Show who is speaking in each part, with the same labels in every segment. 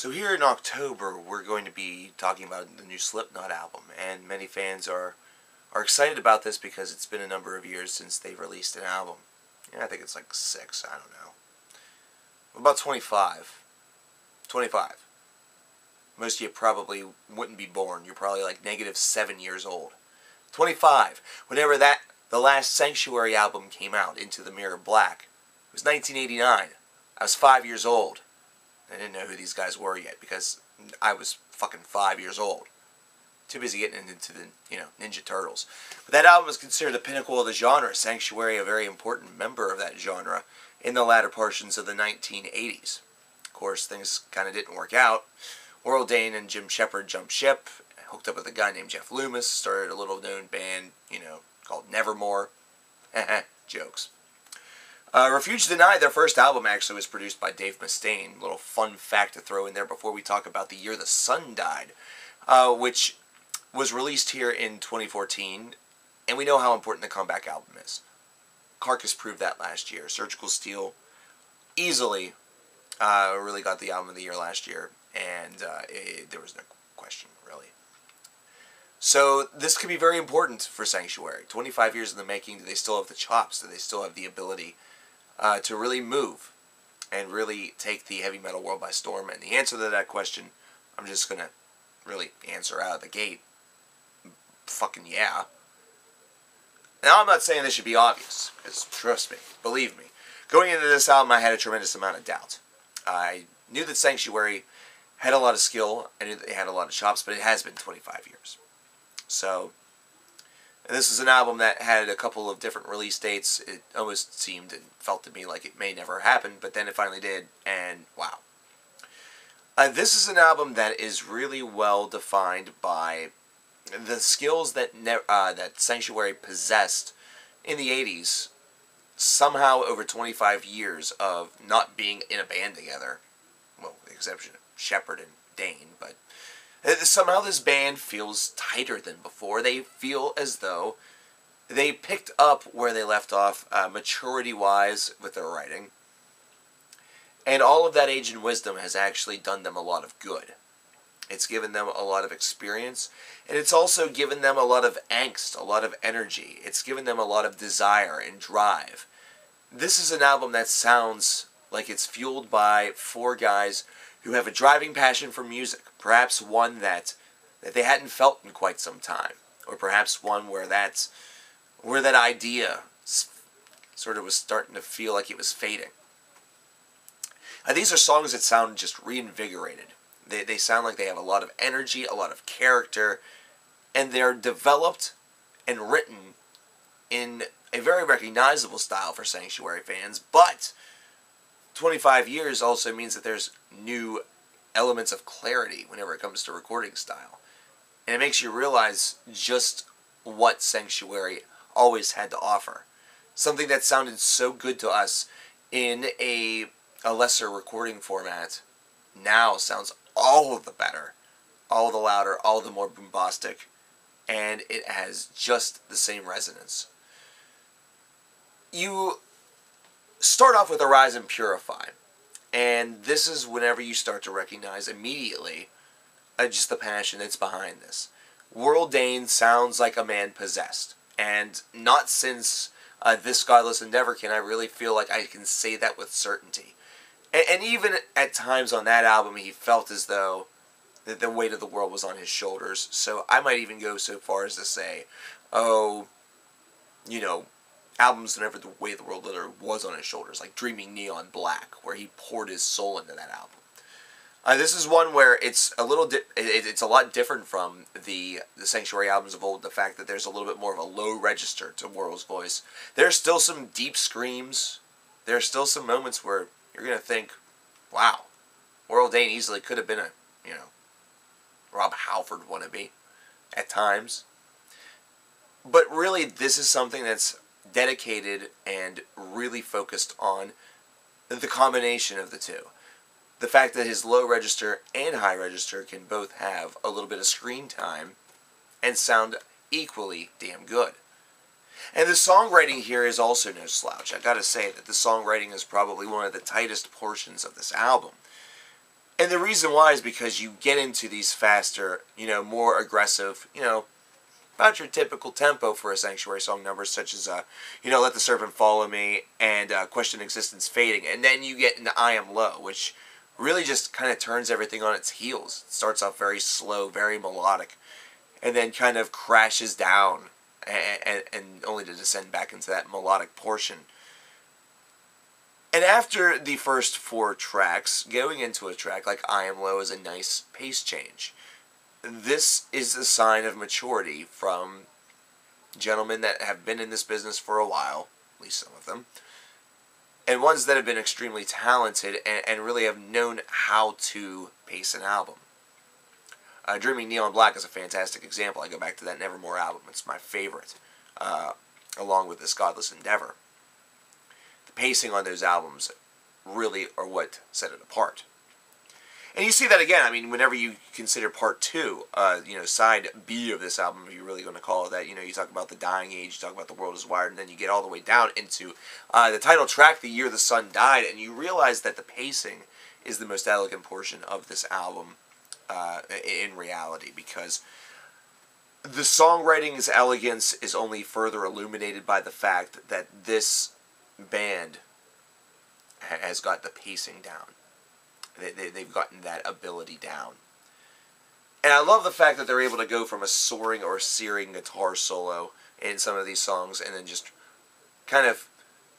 Speaker 1: So here in October, we're going to be talking about the new Slipknot album, and many fans are excited about this because it's been a number of years since they've released an album. Yeah, I think it's like 6, I don't know. About 25. 25. Most of you probably wouldn't be born. You're probably like -7 years old. 25. Whenever the last Sanctuary album came out, Into the Mirror Black, it was 1989. I was 5 years old. I didn't know who these guys were yet because I was fucking 5 years old. Too busy getting into the, Ninja Turtles. But that album was considered the pinnacle of the genre. Sanctuary, a very important member of that genre in the latter portions of the 1980s. Of course, things kind of didn't work out. Oral Dane and Jim Shepard jumped ship, hooked up with a guy named Jeff Loomis, started a little-known band, called Nevermore. Jokes. Refuge Denied, their first album, actually was produced by Dave Mustaine. Little fun fact to throw in there before we talk about The Year the Sun Died, which was released here in 2014, and we know how important the comeback album is. CARCASS proved that last year. Surgical Steel easily really got the album of the year last year, and there was no question, really. So this could be very important for Sanctuary. 25 years in the making. Do they still have the chops? Do they still have the ability to really move and really take the heavy metal world by storm? And the answer to that question, I'm just going to really answer out of the gate. Fucking yeah. Now, I'm not saying this should be obvious, because trust me, believe me, going into this album, I had a tremendous amount of doubt. I knew that Sanctuary had a lot of skill, I knew that they had a lot of chops, but it has been 25 years. So, and this is an album that had a couple of different release dates. It almost seemed and felt to me like it may never happen, but then it finally did, and wow. This is an album that is really well defined by the skills that that Sanctuary possessed in the 80s, somehow over 25 years of not being in a band together. Well, with the exception of Shepard and Dane, but somehow this band feels tighter than before. They feel as though they picked up where they left off maturity-wise with their writing. And all of that age and wisdom has actually done them a lot of good. It's given them a lot of experience, and it's also given them a lot of angst, a lot of energy. It's given them a lot of desire and drive. This is an album that sounds like it's fueled by 4 guys who have a driving passion for music, perhaps one that they hadn't felt in quite some time, or perhaps one where that idea sort of was starting to feel like it was fading. These are songs that sound just reinvigorated. They sound like they have a lot of energy, a lot of character, and they're developed and written in a very recognizable style for Sanctuary fans, but 25 years also means that there's new elements of clarity whenever it comes to recording style. And it makes you realize just what Sanctuary always had to offer. Something that sounded so good to us in a lesser recording format now sounds all the better, all the louder, all the more bombastic, and it has just the same resonance. You start off with Arise and Purify, and this is whenever you start to recognize immediately just the passion that's behind this. Oral Dane sounds like a man possessed, and not since This Godless Endeavor can I really feel like I can say that with certainty. And even at times on that album, he felt as though the weight of the world was on his shoulders. So I might even go so far as to say, albums whenever the weight of the world literally was on his shoulders, like Dreaming Neon Black, where he poured his soul into that album. This is one where it's a lot different from the Sanctuary albums of old. The fact that there's a little bit more of a low register to Oral's voice. There's still some deep screams. There's still some moments where you're going to think, wow, Oral Dane easily could have been a, Rob Halford wannabe at times. But really, this is something that's dedicated and really focused on the combination of the two. The fact that his low register and high register can both have a little bit of screen time and sound equally damn good. And the songwriting here is also no slouch. I gotta say that the songwriting is probably one of the tightest portions of this album. And the reason why is because you get into these faster, more aggressive, about your typical tempo for a Sanctuary song numbers, such as, Let the Serpent Follow Me and Question Existence Fading. And then you get into I Am Low, which really just kind of turns everything on its heels. It starts off very slow, very melodic, and then kind of crashes down and only to descend back into that melodic portion. And after the first 4 tracks, going into a track like I Am Low is a nice pace change. This is a sign of maturity from gentlemen that have been in this business for a while, at least some of them, and ones that have been extremely talented and really have known how to pace an album. Dreaming Neon Black is a fantastic example. I go back to that Nevermore album. It's my favorite, along with this Godless Endeavor. The pacing on those albums really are what set it apart. And you see that again, whenever you consider part 2, side B of this album, if you're really going to call it that, you talk about the dying age, you talk about the world is wired, and then you get all the way down into the title track, The Year the Sun Died, and you realize that the pacing is the most elegant portion of this album in reality, because the songwriting's elegance is only further illuminated by the fact that this band has got the pacing down. They've gotten that ability down. And I love the fact that they're able to go from a soaring or searing guitar solo in some of these songs and then just kind of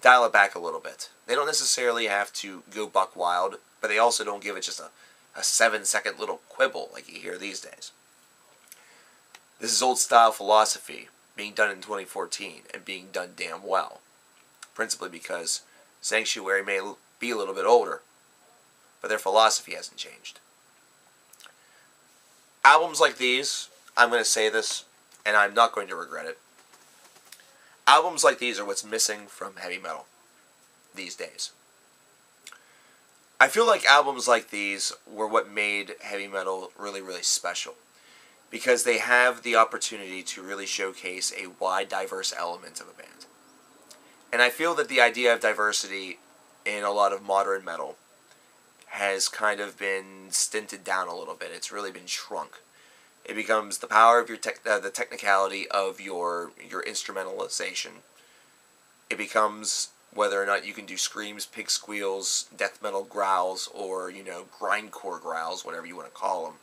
Speaker 1: dial it back a little bit. They don't necessarily have to go buck wild, but they also don't give it just a 7-second little quibble like you hear these days. This is old-style philosophy being done in 2014 and being done damn well. Principally because Sanctuary may be a little bit older, but their philosophy hasn't changed. Albums like these, I'm going to say this, and I'm not going to regret it. Albums like these are what's missing from heavy metal these days. I feel like albums like these were what made heavy metal really, really special, because they have the opportunity to really showcase a wide, diverse element of a band. And I feel that the idea of diversity in a lot of modern metal has kind of been stinted down a little bit. It's really been shrunk. It becomes the power of your the technicality of your instrumentalization. It becomes whether or not you can do screams, pig squeals, death metal growls, or grindcore growls, whatever you want to call them,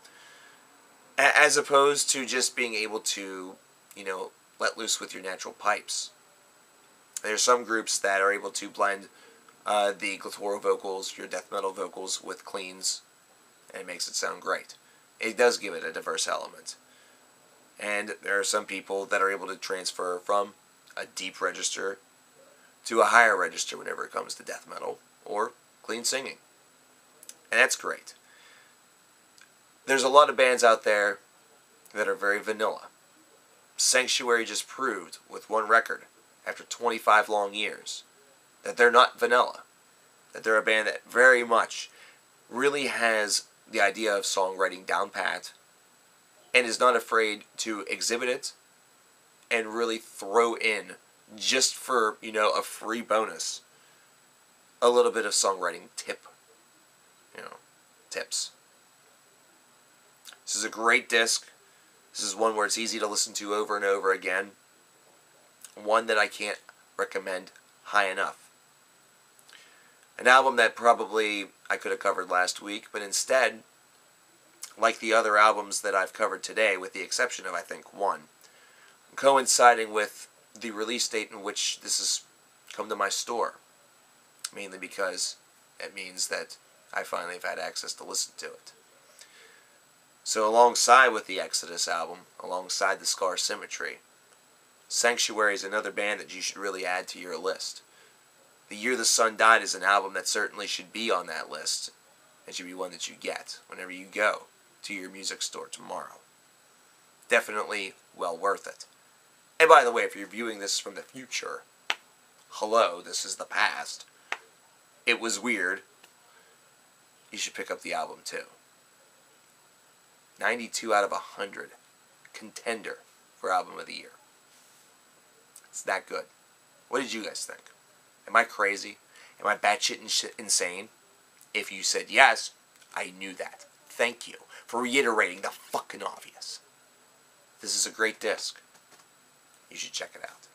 Speaker 1: as opposed to just being able to let loose with your natural pipes. There's some groups that are able to blend the guttural vocals, your death metal vocals, with cleans, and it makes it sound great. It does give it a diverse element. And there are some people that are able to transfer from a deep register to a higher register whenever it comes to death metal, or clean singing. And that's great. There's a lot of bands out there that are very vanilla. Sanctuary just proved with one record, after 25 long years, that they're not vanilla. That they're a band that very much really has the idea of songwriting down pat and is not afraid to exhibit it and really throw in, just for, a free bonus, a little bit of songwriting tips. This is a great disc. This is one where it's easy to listen to over and over again. One that I can't recommend high enough. An album that probably I could have covered last week, but instead, like the other albums that I've covered today, with the exception of, I think, one, coinciding with the release date in which this has come to my store. Mainly because it means that I finally have had access to listen to it. So alongside with the Exodus album, alongside the Scar Symmetry, Sanctuary is another band that you should really add to your list. The Year the Sun Died is an album that certainly should be on that list. It should be one that you get whenever you go to your music store tomorrow. Definitely well worth it. And by the way, if you're viewing this from the future, hello, this is the past. It was weird. You should pick up the album too. 92 out of 100. Contender for Album of the Year. It's that good. What did you guys think? Am I crazy? Am I batshit insane? If you said yes, I knew that. Thank you for reiterating the fucking obvious. This is a great disc. You should check it out.